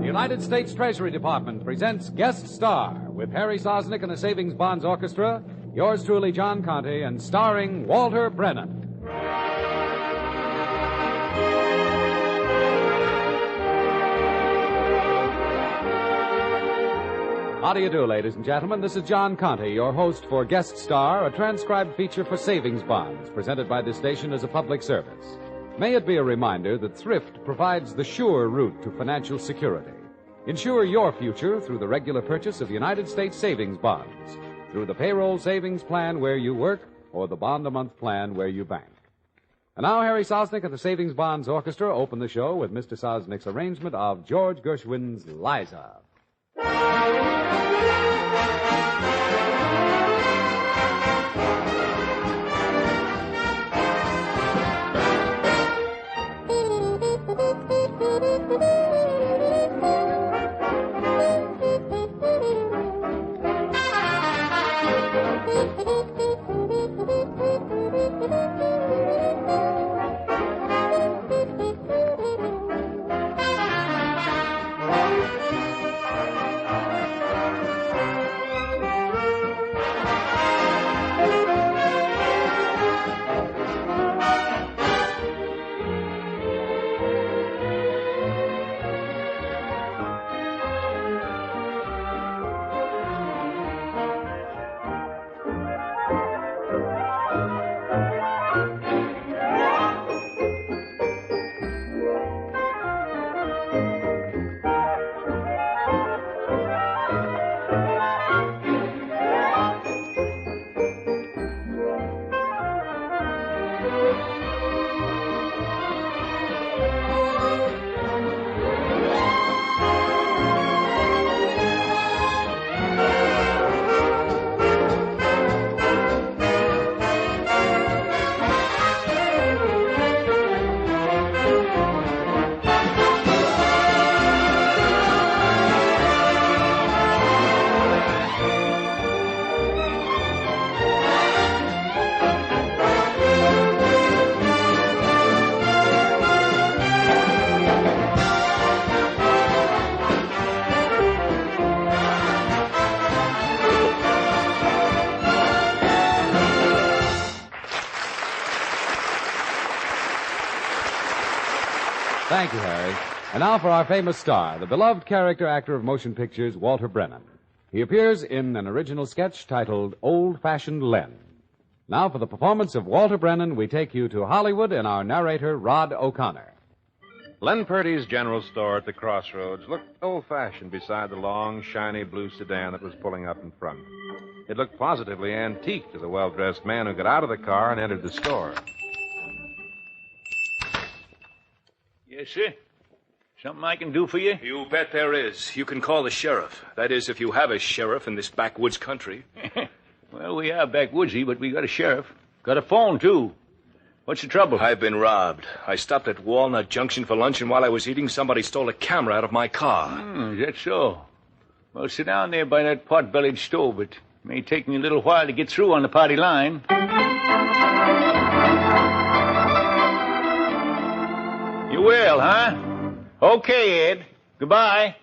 The United States Treasury Department presents Guest Star with Harry Sosnick and the Savings Bonds Orchestra, yours truly, John Conte, and starring Walter Brennan. How do you do, ladies and gentlemen? This is John Conte, your host for Guest Star, a transcribed feature for savings bonds, presented by this station as a public service. May it be a reminder that thrift provides the sure route to financial security. Insure your future through the regular purchase of United States savings bonds, through the payroll savings plan where you work, or the bond-a-month plan where you bank. And now Harry Sosnick and the Savings Bonds Orchestra open the show with Mr. Sosnick's arrangement of George Gershwin's Liza. Thank you, Harry. And now for our famous star, the beloved character actor of motion pictures, Walter Brennan. He appears in an original sketch titled Old-Fashioned Len. Now for the performance of Walter Brennan, we take you to Hollywood and our narrator, Rod O'Connor. Len Purdy's general store at the crossroads looked old-fashioned beside the long, shiny blue sedan that was pulling up in front. It looked positively antique to the well-dressed man who got out of the car and entered the store. Yes, sir? Something I can do for you? You bet there is. You can call the sheriff. That is, if you have a sheriff in this backwoods country. Well, we are backwoodsy, but we got a sheriff. Got a phone, too. What's the trouble? I've been robbed. I stopped at Walnut Junction for lunch, and while I was eating, somebody stole a camera out of my car. Is that so? Well, sit down there by that pot-bellied stove. It may take me a little while to get through on the party line. You will, huh? Okay, Ed. Goodbye.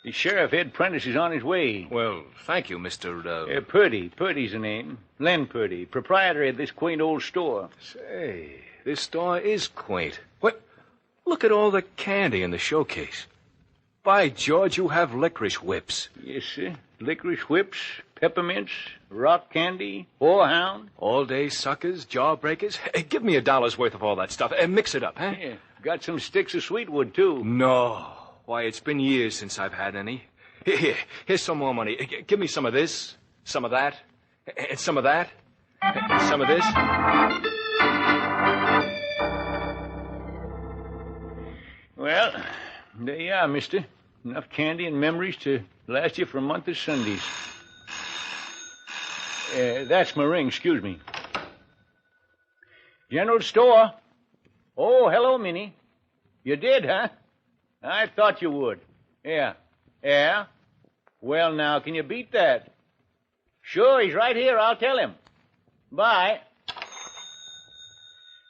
The Sheriff, Ed Prentice, is on his way. Well, thank you, Mr. Purdy. Purdy's the name. Len Purdy, proprietor of this quaint old store. Say, this store is quaint. What? Look at all the candy in the showcase. By George, you have licorice whips. Yes, sir. Licorice whips, peppermints, rock candy, horehound. All-day suckers, jawbreakers. Hey, give me $1 worth of all that stuff and mix it up, huh? Yeah. Got some sticks of sweetwood, too. No. Why, it's been years since I've had any. Here's some more money. Give me some of this, some of that, and some of that, and some of this. Well, there you are, mister. Enough candy and memories to last you for a month of Sundays. That's my ring, excuse me. General store. Oh, hello, Minnie. You did, huh? I thought you would. Yeah. Yeah? Well, now, can you beat that? Sure, he's right here. I'll tell him. Bye.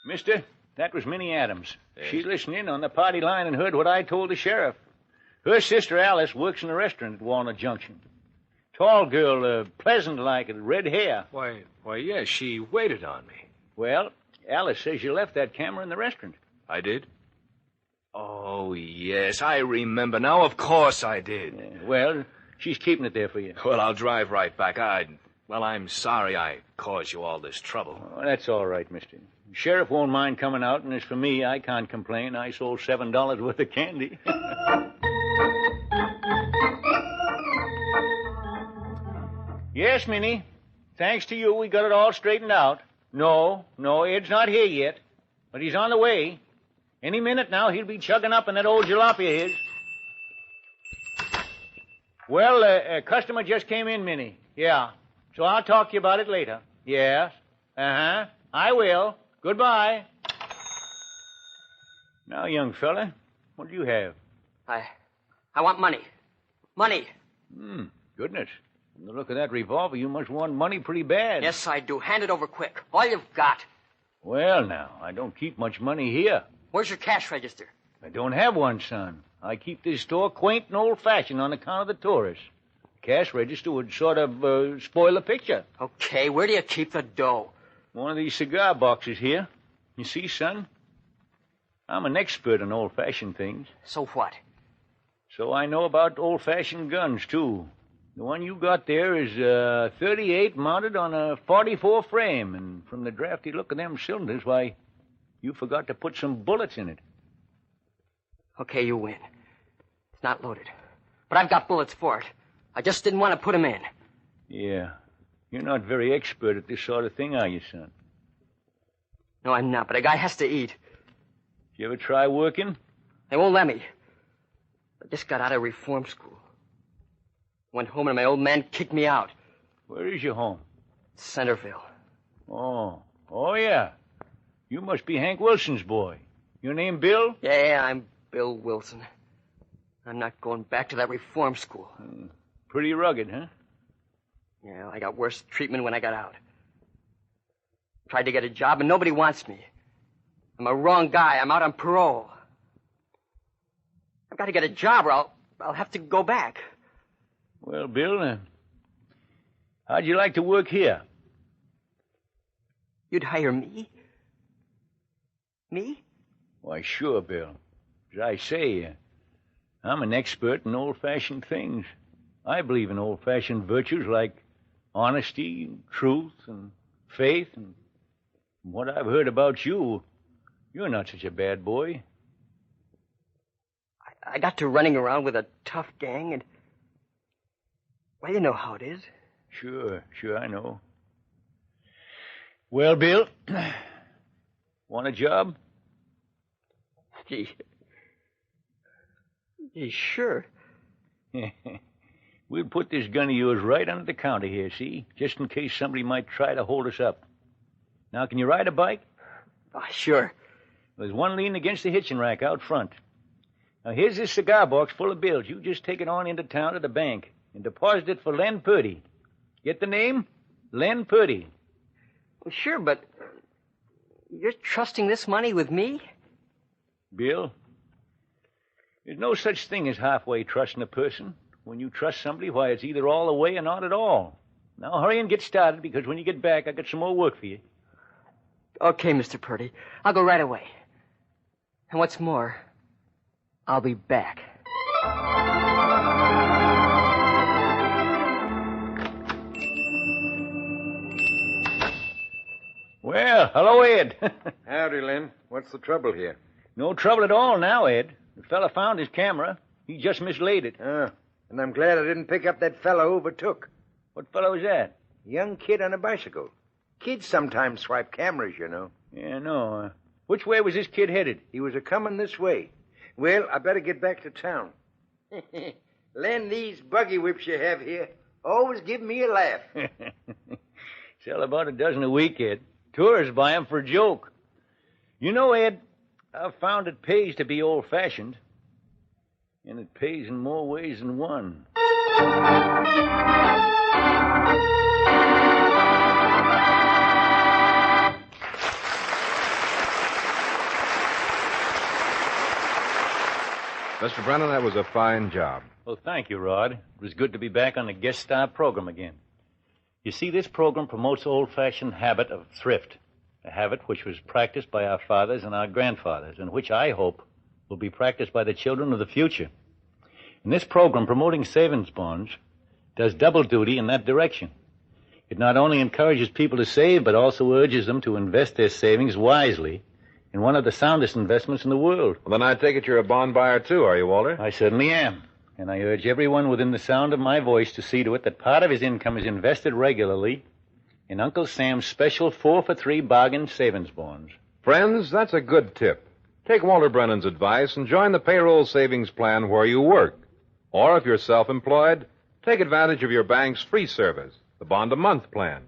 Mister, that was Minnie Adams. Yes. She listened in on the party line and heard what I told the sheriff. Her sister Alice works in a restaurant at Walnut Junction. Tall girl, pleasant like, with red hair. Why, yes, she waited on me. Well, Alice says you left that camera in the restaurant. I did? Oh, yes, I remember now. Of course I did. Yeah, well, she's keeping it there for you. Well, I'll drive right back. I'm sorry I caused you all this trouble. Oh, that's all right, mister. Sheriff won't mind coming out, and as for me, I can't complain. I sold $7 worth of candy. Yes, Minnie. Thanks to you, we got it all straightened out. No, Ed's not here yet, but he's on the way. Any minute now, he'll be chugging up in that old jalopy of his. Well, a customer just came in, Minnie. Yeah. So I'll talk to you about it later. Yes. Uh-huh. I will. Goodbye. Now, young fella, what do you have? I want money. Money. Goodness. From the look of that revolver, you must want money pretty bad. Yes, I do. Hand it over quick. All you've got. Well, now, I don't keep much money here. Where's your cash register? I don't have one, son. I keep this store quaint and old-fashioned on account of the tourists. Cash register would sort of spoil the picture. Okay, where do you keep the dough? One of these cigar boxes here. You see, son? I'm an expert in old-fashioned things. So what? So I know about old-fashioned guns, too. The one you got there is a 38 mounted on a 44 frame, and from the drafty look of them cylinders, why, you forgot to put some bullets in it. Okay, you win. It's not loaded. But I've got bullets for it. I just didn't want to put them in. Yeah. You're not very expert at this sort of thing, are you, son? No, I'm not, but a guy has to eat. You ever try working? They won't let me. I just got out of reform school. Went home and my old man kicked me out. Where is your home? Centerville. Oh, yeah. You must be Hank Wilson's boy. Your name Bill? Yeah, I'm Bill Wilson. I'm not going back to that reform school. Pretty rugged, huh? Yeah, I got worse treatment when I got out. Tried to get a job, and nobody wants me. I'm a wrong guy. I'm out on parole. I've got to get a job, or I'll have to go back. Well, Bill, how'd you like to work here? You'd hire me? Me? Why, sure, Bill. As I say, I'm an expert in old-fashioned things. I believe in old-fashioned virtues like honesty, and truth, and faith, and from what I've heard about you, you're not such a bad boy. I got to running around with a tough gang, and... Well, you know how it is. Sure, I know. Well, Bill, want a job? Gee, sure. We'll put this gun of yours right under the counter here, see? Just in case somebody might try to hold us up. Now, can you ride a bike? Oh, sure. There's one leaning against the hitching rack out front. Now, here's this cigar box full of bills. You just take it on into town to the bank and deposit it for Len Purdy. Get the name? Len Purdy. Well, sure, but you're trusting this money with me? Bill, there's no such thing as halfway trusting a person. When you trust somebody, why, it's either all the way or not at all. Now, hurry and get started, because when you get back, I got some more work for you. Okay, Mr. Purdy. I'll go right away. And what's more, I'll be back. Well, hello, Ed. Howdy, Len. What's the trouble here? No trouble at all now, Ed. The fella found his camera. He just mislaid it. Oh, and I'm glad I didn't pick up that fellow who overtook. What fellow was that? A young kid on a bicycle. Kids sometimes swipe cameras, you know. Yeah, no. Which way was this kid headed? He was a-coming this way. Well, I better get back to town. Len, these buggy whips you have here always give me a laugh. Sell about a dozen a week, Ed. Tourists buy 'em for a joke. You know, Ed, I've found it pays to be old-fashioned. And it pays in more ways than one. Mr. Brennan, that was a fine job. Well, thank you, Rod. It was good to be back on the guest star program again. You see, this program promotes old-fashioned habit of thrift, a habit which was practiced by our fathers and our grandfathers, and which I hope will be practiced by the children of the future. And this program, promoting savings bonds, does double duty in that direction. It not only encourages people to save, but also urges them to invest their savings wisely in one of the soundest investments in the world. Well, then I take it you're a bond buyer, too, are you, Walter? I certainly am. And I urge everyone within the sound of my voice to see to it that part of his income is invested regularly in Uncle Sam's special 4-for-3 bargain savings bonds. Friends, that's a good tip. Take Walter Brennan's advice and join the payroll savings plan where you work. Or if you're self-employed, take advantage of your bank's free service, the bond-a-month plan.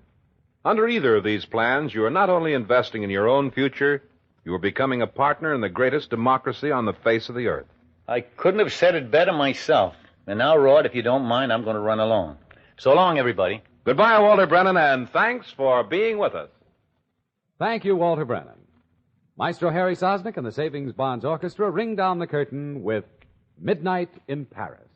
Under either of these plans, you are not only investing in your own future, you are becoming a partner in the greatest democracy on the face of the earth. I couldn't have said it better myself. And now, Rod, if you don't mind, I'm going to run along. So long, everybody. Goodbye, Walter Brennan, and thanks for being with us. Thank you, Walter Brennan. Maestro Harry Sosnick and the Savings Bonds Orchestra ring down the curtain with Midnight in Paris.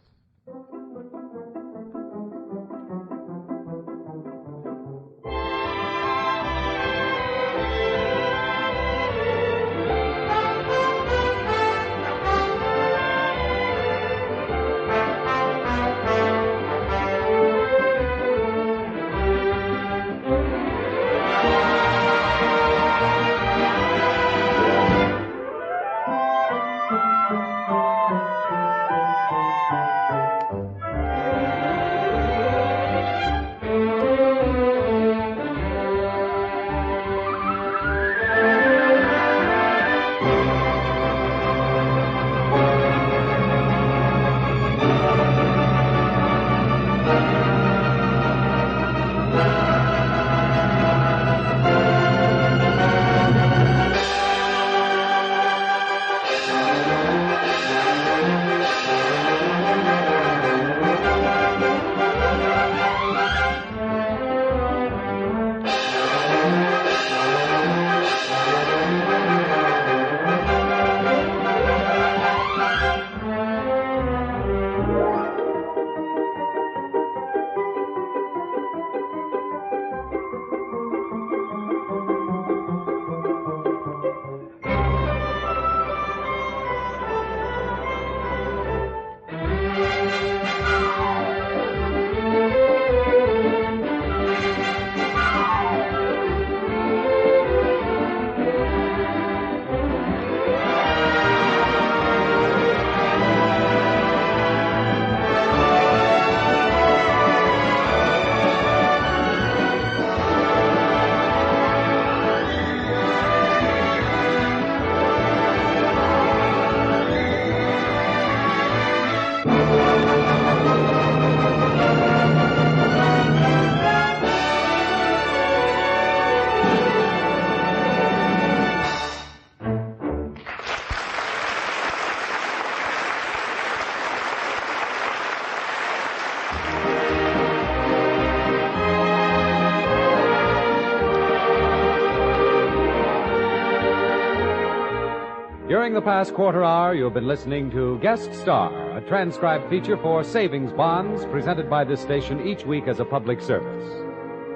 During the past quarter hour, you've been listening to Guest Star, a transcribed feature for savings bonds presented by this station each week as a public service.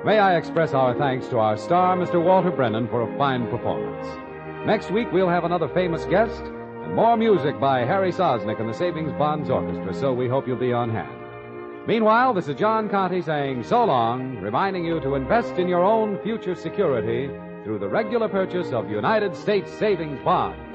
May I express our thanks to our star, Mr. Walter Brennan, for a fine performance. Next week, we'll have another famous guest and more music by Harry Sosnick and the Savings Bonds Orchestra, so we hope you'll be on hand. Meanwhile, this is John Conte saying so long, reminding you to invest in your own future security through the regular purchase of United States savings bonds.